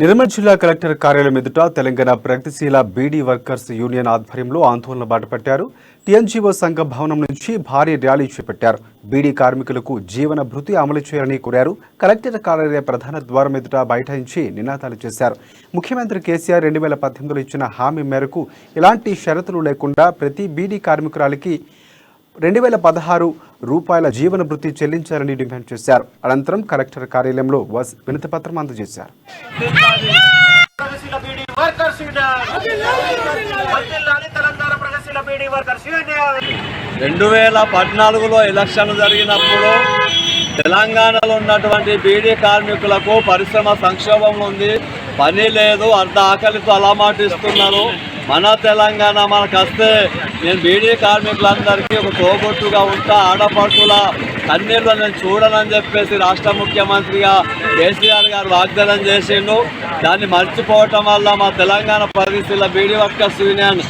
నిర్మల్ జిల్లా కలెక్టర్ కార్యాలయం ఎదుట తెలంగాణ ప్రగతిశీల బీడీ వర్కర్స్ యూనియన్ ఆధ్వర్యంలో ఆందోళన బాటపట్టారు. టీఎన్జీఓ సంఘ భవనం నుంచి భారీ ర్యాలీ చేపట్టారు. బీడీ కార్మికులకు జీవన భృతి అమలు చేయాలని కోరారు. కలెక్టర్ కార్యాలయ ప్రధాన ద్వారం ఎదుట బైఠాయించి నినాదాలు చేశారు. ముఖ్యమంత్రి కేసీఆర్ 2018లో ఇచ్చిన హామీ మేరకు ఎలాంటి షరతులు లేకుండా ప్రతి బీడీ కార్మికురాలికి 2016 రూపాయల జీవన భృతి చెల్లించాలని డిమాండ్ చేశారు. అనంతరం కలెక్టర్ కార్యాలయంలో వినతిపత్రం అందజేశారు. 2014లో ఎలక్షన్లు జరిగినప్పుడు తెలంగాణలో ఉన్నటువంటి బీడీ కార్మికులకు పరిశ్రమ సంక్షోభంలో ఉంది, పని లేదు, అర్ధ ఆకలితో అలమాటిస్తున్నారు. మన తెలంగాణ మనకు వస్తే నేను బీడీ కార్మికులందరికీ ఒక తోబొట్టుగా ఉంటా, ఆడపడుతుల కన్నీళ్ళు నేను చూడనని చెప్పేసి రాష్ట్ర ముఖ్యమంత్రిగా కేసీఆర్ గారు వాగ్దానం చేసిండు. దాన్ని మర్చిపోవటం వల్ల మా తెలంగాణ ప్రగతిశీల బీడీ వర్కర్స్ యూనియన్